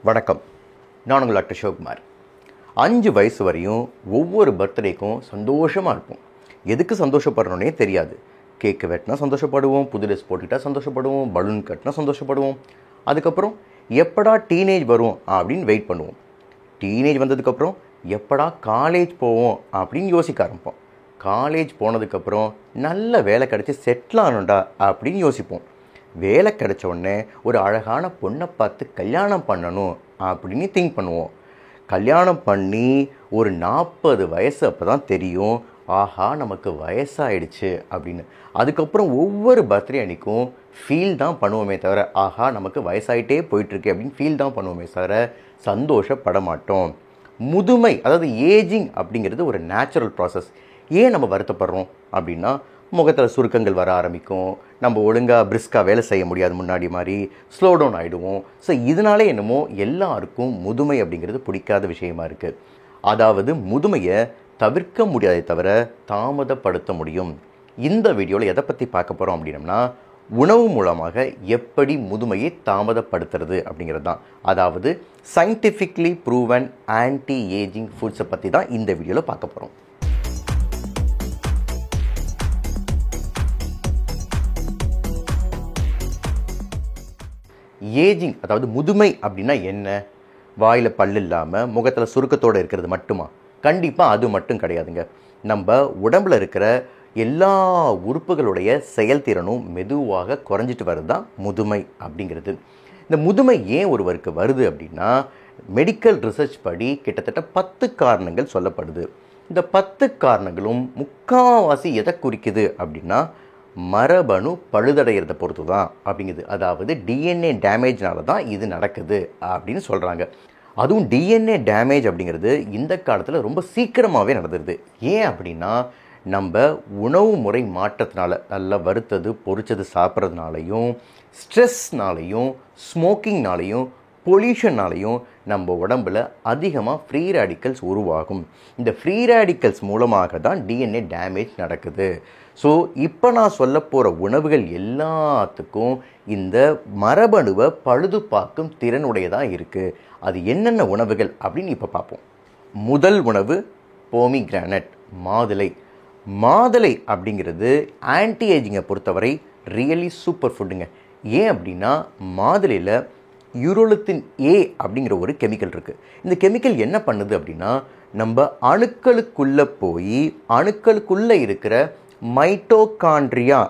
வணக்கம். நான் உங்கள் டாக்டர் சிவகுமார். 5 வயசு வரையும் ஒவ்வொரு பர்த்டேக்கும் சந்தோஷமாக இருப்போம். எதுக்கு சந்தோஷப்படுறோன்னே தெரியாது. கேக்கு வெட்டினா சந்தோஷப்படுவோம், புது ட்ரெஸ் போட்டுக்கிட்டால் சந்தோஷப்படுவோம், பலூன் கட்டினா சந்தோஷப்படுவோம். அதுக்கப்புறம் எப்படா டீனேஜ் வரும் அப்படின்னு வெயிட் பண்ணுவோம். டீனேஜ் வந்ததுக்கப்புறம் எப்படா காலேஜ் போவோம் அப்படின்னு யோசிக்க ஆரம்பிப்போம். காலேஜ் போனதுக்கப்புறம் நல்ல வேலை கிடச்சி செட்டில் ஆகணுண்டா அப்படின்னு யோசிப்போம். வேலை கிடைச்ச உடனே ஒரு அழகான பொண்ணை பார்த்து கல்யாணம் பண்ணணும் அப்படின்னு திங்க் பண்ணுவோம். கல்யாணம் பண்ணி ஒரு 40 வயசு அப்போ தான் தெரியும், ஆஹா நமக்கு வயசாகிடுச்சு அப்படின்னு. அதுக்கப்புறம் ஒவ்வொரு பர்த்டே அன்றைக்கும் ஃபீல் தான் பண்ணுவோமே தவிர, ஆஹா நமக்கு வயசாகிட்டே போயிட்டுருக்கு அப்படின்னு ஃபீல் தான் பண்ணுவோமே தவிர சந்தோஷப்பட மாட்டோம். முதுமை, அதாவது ஏஜிங் அப்படிங்கிறது ஒரு நேச்சுரல் ப்ராசஸ். ஏன் நம்ம வருத்தப்படுறோம் அப்படின்னா, முகத்தில் சுருக்கங்கள் வர ஆரம்பிக்கும், நம்ம ஒழுங்காக பிரிஸ்காக வேலை செய்ய முடியாது, முன்னாடி மாதிரி ஸ்லோ டவுன் ஆகிடுவோம். ஸோ இதனாலே என்னமோ எல்லாருக்கும் முதுமை அப்படிங்கிறது பிடிக்காத விஷயமா இருக்குது. அதாவது முதுமையை தவிர்க்க முடியாதே தவிர தாமதப்படுத்த முடியும். இந்த வீடியோவில் எதை பற்றி பார்க்க போகிறோம் அப்படின்னம்னா, உணவு மூலமாக எப்படி முதுமையை தாமதப்படுத்துறது அப்படிங்கிறது தான். அதாவது சயின்டிஃபிக்லி ப்ரூவன் ஆன்டி ஏஜிங் ஃபுட்ஸை பற்றி தான் இந்த வீடியோவில் பார்க்க போகிறோம். ஏஜிங், அதாவது முதுமை அப்படின்னா என்ன? வாயில் பல் இல்லாமல் முகத்தில் சுருக்கத்தோடு இருக்கிறது மட்டுமா? கண்டிப்பாக அது மட்டும் கிடையாதுங்க. நம்ம உடம்பில் இருக்கிற எல்லா உறுப்புகளுடைய செயல்திறனும் மெதுவாக குறைஞ்சிட்டு வருது தான் முதுமை அப்படிங்கிறது. இந்த முதுமை ஏன் ஒருவருக்கு வருது அப்படின்னா, மெடிக்கல் ரிசர்ச் படி கிட்டத்தட்ட 10 காரணங்கள் சொல்லப்படுது. இந்த 10 காரணங்களும் முக்கால்வாசி எதை குறிக்குது அப்படின்னா, மரபணு பழுதடைகிறத பொறுத்து தான் அப்படிங்குது. அதாவது டிஎன்ஏ டேமேஜ்னால தான் இது நடக்குது அப்படின்னு சொல்கிறாங்க. அதுவும் டிஎன்ஏ டேமேஜ் அப்படிங்கிறது இந்த காலத்தில் ரொம்ப சீக்கிரமாகவே நடந்துடுது. ஏன் அப்படின்னா, நம்ம உணவு முறை மாற்றத்தினால, நல்லா வறுத்தது பொரிச்சது சாப்பிட்றதுனாலையும், ஸ்ட்ரெஸ்னாலையும், ஸ்மோக்கிங்னாலையும், பொல்யூஷன்னாலையும் நம்ம உடம்பில் அதிகமாக ஃப்ரீ ரேடிக்கல்ஸ் உருவாகும். இந்த ஃப்ரீ ரேடிக்கல்ஸ் மூலமாக தான் டிஎன்ஏ டேமேஜ் நடக்குது. ஸோ இப்போ நான் சொல்ல போகிற உணவுகள் எல்லாத்துக்கும் இந்த மரபணுவை பழுது பார்க்கும் திறனுடையதாக இருக்குது. அது என்னென்ன உணவுகள் அப்படின்னு இப்போ பார்ப்போம். முதல் உணவு போமிகிரானட், மாதுளை. மாதுளை அப்படிங்கிறது ஆன்டி ஏஜிங்கை பொறுத்தவரை ரியலி சூப்பர் ஃபுட்டுங்க. ஏன் அப்படின்னா, மாதுளையில் யூரோலித்தின் ஏ அப்படிங்கிற ஒரு கெமிக்கல் இருக்குது. இந்த கெமிக்கல் என்ன பண்ணுது அப்படின்னா, நம்ம அணுக்களுக்குள்ளே போய் அணுக்களுக்குள்ளே இருக்கிற மைட்டோகாண்ட்ரியா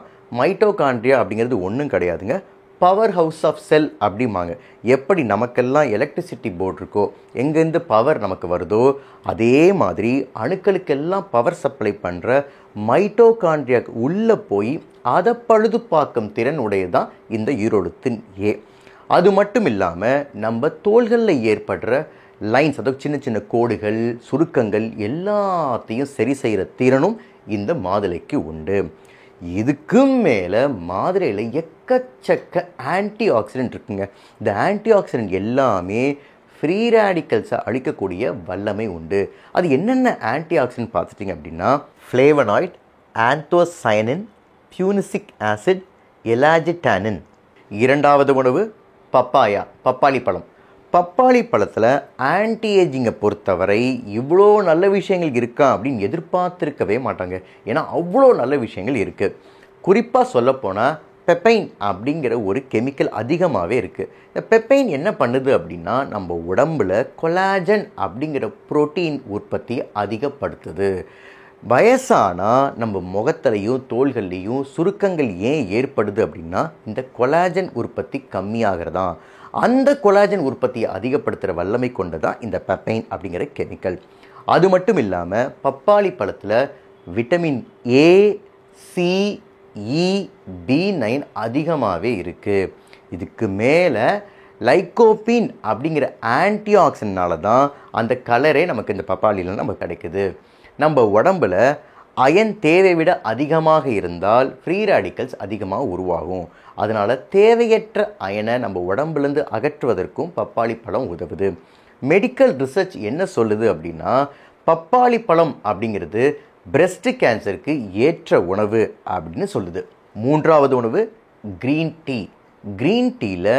அப்படிங்கிறது ஒன்றும் கிடையாதுங்க, பவர் ஹவுஸ் ஆஃப் செல் அப்படிம்பாங்க. எப்படி நமக்கெல்லாம் எலக்ட்ரிசிட்டி போர்டு இருக்கோ, எங்கேருந்து பவர் நமக்கு வருதோ, அதே மாதிரி அணுக்களுக்கெல்லாம் பவர் சப்ளை பண்ணுற மைட்டோகாண்ட்ரியாக்கு உள்ளே போய் அதை பழுது பார்க்கும் திறன் உடையதான் இந்த யூரோலித்தின் ஏ. அது மட்டும் இல்லாமல் நம்ம தோள்களில் ஏற்படுற லைன்ஸ், அதாவது சின்ன சின்ன கோடுகள், சுருக்கங்கள் எல்லாத்தையும் சரி செய்கிற திறனும் இந்த மாதுளைக்கு உண்டு. இதுக்கும் மேலே மாதுளையில் எக்கச்சக்க ஆன்டி ஆக்சிடென்ட் இருக்குங்க. இந்த ஆன்டி ஆக்சிடென்ட் எல்லாமே ஃப்ரீ ரேடிக்கல்ஸை அழிக்கக்கூடிய வல்லமை உண்டு. அது என்னென்ன ஆன்டி ஆக்சிடென்ட் பார்த்துட்டிங்க அப்படின்னா, ஃப்ளேவனாய்ட், ஆந்தோசயனின், பியூனிசிக் ஆசிட், எலாஜிட்டானின். இரண்டாவது உணவு பப்பாயா, பப்பாளி பழம். பப்பாளி பழத்தில் ஆன்டி ஏஜிங்கை பொறுத்தவரை இவ்வளோ நல்ல விஷயங்கள் இருக்கா அப்படின்னு எதிர்பார்த்துருக்கவே மாட்டாங்க. ஏன்னா அவ்வளோ நல்ல விஷயங்கள் இருக்குது. குறிப்பாக சொல்லப்போனால் பெப்பைன் அப்படிங்கிற ஒரு கெமிக்கல் அதிகமாகவே இருக்குது. இந்த பெப்பைன் என்ன பண்ணுது அப்படின்னா, நம்ம உடம்பில் கொலாஜன் அப்படிங்கிற புரோட்டீன் உற்பத்தியை அதிகப்படுத்துது. வயசானால் நம்ம முகத்திலையும் தோள்கள்லேயும் சுருக்கங்கள் ஏன் ஏற்படுது அப்படின்னா, இந்த கொலாஜன் உற்பத்தி கம்மியாகிறதா. அந்த கொலாஜன் உற்பத்தியை அதிகப்படுத்துகிற வல்லமை கொண்டதான் இந்த பெப்பைன் அப்படிங்கிற கெமிக்கல். அது மட்டும் இல்லாமல் பப்பாளி பழத்தில் vitamin A, C, E, B9 அதிகமாகவே இருக்குது. இதுக்கு மேலே லைகோபீன் அப்படிங்கிற ஆன்டி ஆக்சிடென்ட்னால தான் அந்த கலரே நமக்கு இந்த பப்பாளியில் நமக்கு கிடைக்குது. நம்ம உடம்பில் அயன் தேவை விட அதிகமாக இருந்தால் ஃப்ரீ ரேடிக்கல்ஸ் அதிகமாக உருவாகும். அதனால் தேவையற்ற அயனை நம்ம உடம்புலேருந்து அகற்றுவதற்கும் பப்பாளி பழம் உதவுது. மெடிக்கல் ரிசர்ச் என்ன சொல்லுது அப்படின்னா, பப்பாளி பழம் அப்படிங்கிறது பிரெஸ்ட் கேன்சருக்கு ஏற்ற உணவு அப்படின்னு சொல்லுது. மூன்றாவது உணவு க்ரீன் டீ. க்ரீன் டீயில்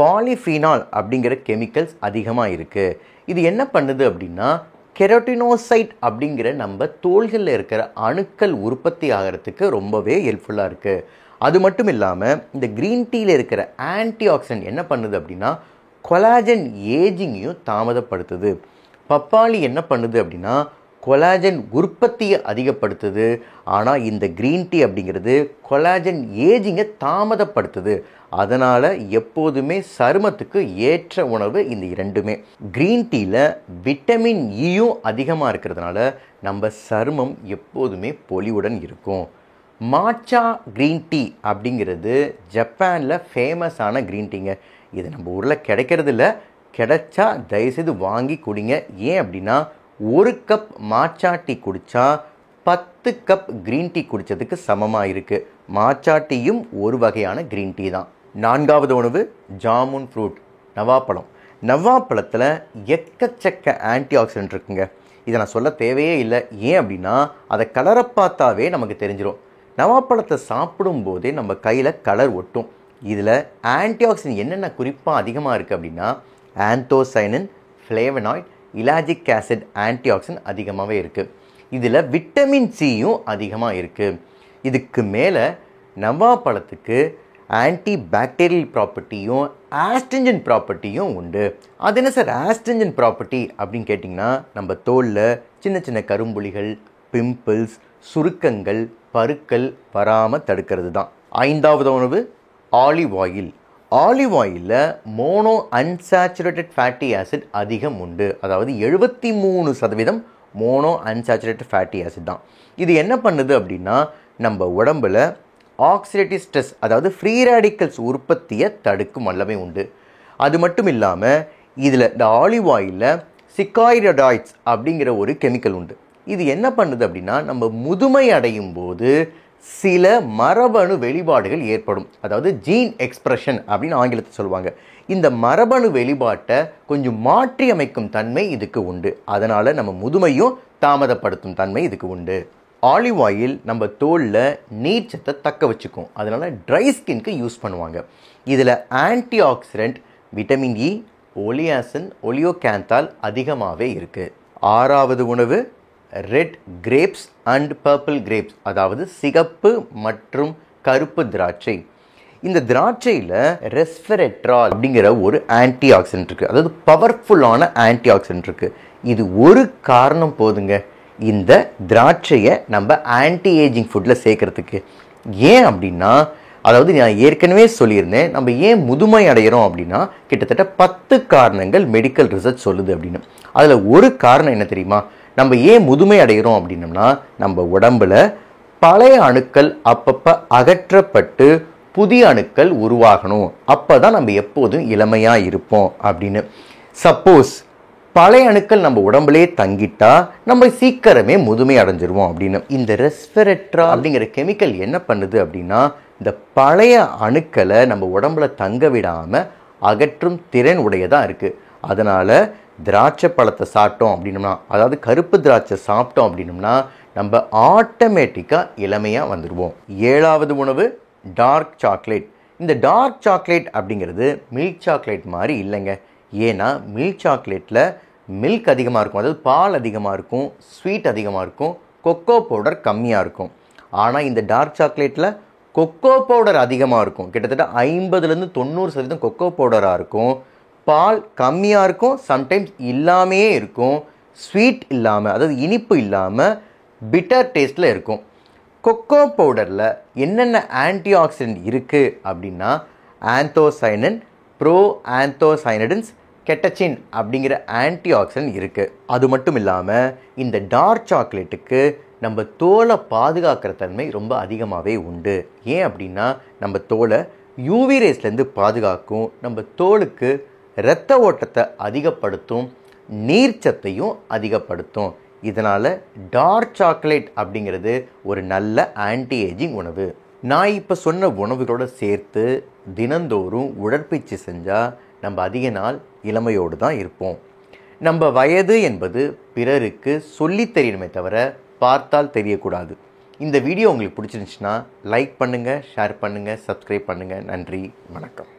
பாலிஃபீனால் அப்படிங்கிற கெமிக்கல்ஸ் அதிகமாக இருக்குது. இது என்ன பண்ணுது அப்படின்னா கெரட்டினோசைட் அப்படிங்கிற நம்ம தோள்களில் இருக்கிற அணுக்கள் உற்பத்தி ஆகிறதுக்கு ரொம்பவே ஹெல்ப்ஃபுல்லாக இருக்குது. அது மட்டும் இல்லாமல் இந்த க்ரீன் டீயில் இருக்கிற ஆன்டி ஆக்சிடென்ட் என்ன பண்ணுது அப்படின்னா கொலாஜன் ஏஜிங்கையும் தாமதப்படுத்துது. பப்பாளி என்ன பண்ணுது அப்படின்னா கொலாஜன் உற்பத்தியை அதிகப்படுத்துது. ஆனால் இந்த க்ரீன் டீ அப்படிங்கிறது கொலாஜன் ஏஜிங்கை தாமதப்படுத்துது. அதனால் எப்போதுமே சருமத்துக்கு ஏற்ற உணவு இந்த இரண்டுமே. க்ரீன் டீயில் விட்டமின் ஈயும் அதிகமாக இருக்கிறதுனால நம்ம சருமம் எப்போதுமே பொலிவுடன் இருக்கும். மாச்சா க்ரீன் டீ அப்படிங்கிறது ஜப்பானில் ஃபேமஸான க்ரீன் டீங்க. இது நம்ம ஊரில் கிடைக்கிறது இல்லை. கிடைச்சா தயவுசெய்து வாங்கி குடிங்க. ஏன் அப்படின்னா ஒரு கப் மாச்சா டீ குடித்தா 10 கப் க்ரீன் டீ குடித்ததுக்கு சமமாக இருக்குது. மாச்சா டீயும் ஒரு வகையான க்ரீன் டீ தான். 4வது உணவு ஜாமுன் ஃப்ரூட், நவாப்பழம். நவாப்பழத்தில் எக்கச்சக்க ஆன்டி ஆக்சிடென்ட் இருக்குங்க. இதை நான் சொல்ல தேவையே இல்லை. ஏன் அப்படின்னா அதை கலரை பார்த்தாவே நமக்கு தெரிஞ்சிடும். நவாப்பழத்தை சாப்பிடும்போதே நம்ம கையில் கலர் ஒட்டும். இதில் ஆன்டி ஆக்சிடென்ட் என்னென்ன குறிப்பாக அதிகமாக இருக்குது அப்படின்னா anthocyanin, flavonoid, இலாஜிக் acid anti accident அதிகமாகவே இருக்குது. இதில் விட்டமின் சியும் அதிகமாக இருக்குது. இதுக்கு மேலே நவாப்பழத்துக்கு ஆன்டி பாக்டீரியல் ப்ராப்பர்ட்டியும் ஆஸ்ட்ரிஞ்சன் ப்ராப்பர்ட்டியும் உண்டு. அது என்ன சார் ஆஸ்ட்ரிஞ்சன் ப்ராப்பர்ட்டி அப்படின்னு கேட்டிங்கன்னா நம்ம தோலில் சின்ன சின்ன கரும்புள்ளிகள், பிம்பிள்ஸ், சுருக்கங்கள், பருக்கள் வராமல் தடுக்கிறது தான். 5வது உணவு ஆலிவ் ஆயில். ஆலிவ் ஆயிலில் மோனோ அன்சாச்சுரேட்டட் ஃபேட்டி ஆசிட் அதிகம் உண்டு. அதாவது 73% மோனோ அன்சாச்சுரேட்டட் ஃபேட்டி ஆசிட் தான். இது என்ன பண்ணுது அப்படின்னா நம்ம உடம்புல ஆக்சிடேட்டிவ் ஸ்ட்ரெஸ், அதாவது ஃப்ரீ ரேடிக்கல்ஸ் உற்பத்தியை தடுக்கும் வல்லமை உண்டு. அது மட்டும் இல்லாமல் இதில் இந்த ஆலிவ் ஆயிலில் சிகாய்ரடாய்ட்ஸ் அப்படிங்கிற ஒரு கெமிக்கல் உண்டு. இது என்ன பண்ணுது அப்படின்னா நம்ம முதுமை அடையும் போது சில மரபணு வெளிப்பாடுகள் ஏற்படும். அதாவது ஜீன் எக்ஸ்பிரஷன் அப்படின்னு ஆங்கிலத்தில் சொல்லுவாங்க. இந்த மரபணு வெளிப்பாட்டை கொஞ்சம் மாற்றி அமைக்கும் தன்மை இதுக்கு உண்டு. அதனால் நம்ம முதுமையும் தாமதப்படுத்தும் தன்மை இதுக்கு உண்டு. ஆலிவ் ஆயில் நம்ம தோலில் நீர்ச்சத்தை தக்க வச்சுக்கும். அதனால் ட்ரை ஸ்கின்க்கு யூஸ் பண்ணுவாங்க. இதில் ஆன்டி ஆக்சிடென்ட், விட்டமின் இ, ஒலியாசின், ஒலியோகேந்தால் அதிகமாகவே இருக்குது. 6வது உணவு red grapes and purple grapes, அதாவது சிகப்பு மற்றும் கருப்பு திராட்சை. இந்த திராட்சையில் ரெஸ்வெரட்ரால் அப்படிங்கிற ஒரு ஆன்டி ஆக்சிடென்ட் இருக்குது. அதாவது பவர்ஃபுல்லான ஆன்டி ஆக்சிடென்ட் இருக்குது. இது ஒரு காரணம் போதுங்க இந்த திராட்சையை நம்ம ஆன்டி ஏஜிங் ஃபுட்டில் சேர்க்கறதுக்கு. ஏன் அப்படின்னா அதாவது நான் ஏற்கனவே சொல்லியிருந்தேன் நம்ம ஏன் முதுமை அடைகிறோம் அப்படின்னா கிட்டத்தட்ட 10 காரணங்கள் மெடிக்கல் ரிசர்ச் சொல்லுது அப்படின்னு. அதில் ஒரு காரணம் என்ன தெரியுமா? நம்ம ஏன் முதுமை அடைகிறோம் அப்படின்னம்னா நம்ம உடம்புல பழைய அணுக்கள் அப்பப்போ அகற்றப்பட்டு புதிய அணுக்கள் உருவாகணும். அப்போ தான் நம்ம எப்போதும் இளமையாக இருப்போம் அப்படின்னு. சப்போஸ் பழைய அணுக்கள் நம்ம உடம்புலே தங்கிட்டா நம்ம சீக்கிரமே முதுமை அடைஞ்சிருவோம் அப்படின்னு. இந்த ரெஸ்வெரட்ரால் அப்படிங்கிற கெமிக்கல் என்ன பண்ணுது அப்படின்னா இந்த பழைய அணுக்களை நம்ம உடம்புல தங்க விடாமல் அகற்றும் திறன் உடையதாக இருக்குது. அதனால் திராட்சை பழத்தை சாப்பிட்டோம் அப்படின்னம்னா, அதாவது கருப்பு திராட்சை சாப்பிட்டோம் அப்படின்னம்னா நம்ம ஆட்டோமேட்டிக்காக இளமையாக வந்துடுவோம். 7வது உணவு டார்க் சாக்லேட். இந்த டார்க் சாக்லேட் அப்படிங்கிறது மில்க் சாக்லேட் மாதிரி இல்லைங்க. ஏன்னா மில்க் சாக்லேட்டில் மில்க் அதிகமாக இருக்கும், அதாவது பால் அதிகமாக இருக்கும், ஸ்வீட் அதிகமாக இருக்கும், கொக்கோ பவுடர் கம்மியாக இருக்கும். ஆனால் இந்த டார்க் சாக்லேட்டில் கொக்கோ பவுடர் அதிகமாக இருக்கும். கிட்டத்தட்ட 50-90% கொக்கோ பவுடராக இருக்கும். பால் கம்மியாக இருக்கும், சம்டைம்ஸ் இல்லாமையே இருக்கும். ஸ்வீட் இல்லாமல், அதாவது இனிப்பு இல்லாமல் பிட்டர் டேஸ்ட்டில் இருக்கும். கொக்கோ பவுடரில் என்னென்ன ஆன்டி ஆக்சிடென்ட் இருக்குது அப்படின்னா ஆந்தோசைனின், ப்ரோ ஆந்தோசைனடின்ஸ், கெட்டச்சின் அப்படிங்கிற ஆன்டி ஆக்சிடென்ட் இருக்குது. அது மட்டும் இல்லாமல் இந்த டார்க் சாக்லேட்டுக்கு நம்ம தோலை பாதுகாக்கிற தன்மை ரொம்ப அதிகமாகவே உண்டு. ஏன் அப்படின்னா நம்ம தோலை யூவி ரேஸ்லேருந்து பாதுகாக்கும், நம்ம தோலுக்கு இரத்த ஓட்டத்தை அதிகப்படுத்தும், நீர்ச்சத்தையும் அதிகப்படுத்தும். இதனால் டார்க் சாக்லேட் அப்படிங்கிறது ஒரு நல்ல ஆன்டி ஏஜிங் உணவு. நான் இப்போ சொன்ன உணவுகளோடு சேர்த்து தினந்தோறும் உடற்பயிற்சி செஞ்சால் நம்ம அதிக நாள் இளமையோடு தான் இருப்போம். நம்ம வயது என்பது பிறருக்கு சொல்லித் தெரியணுமே தவிர பார்த்தால் தெரியக்கூடாது. இந்த வீடியோ உங்களுக்கு பிடிச்சிருந்துச்சுன்னா லைக் பண்ணுங்கள், ஷேர் பண்ணுங்கள், சப்ஸ்கிரைப் பண்ணுங்கள். நன்றி, வணக்கம்.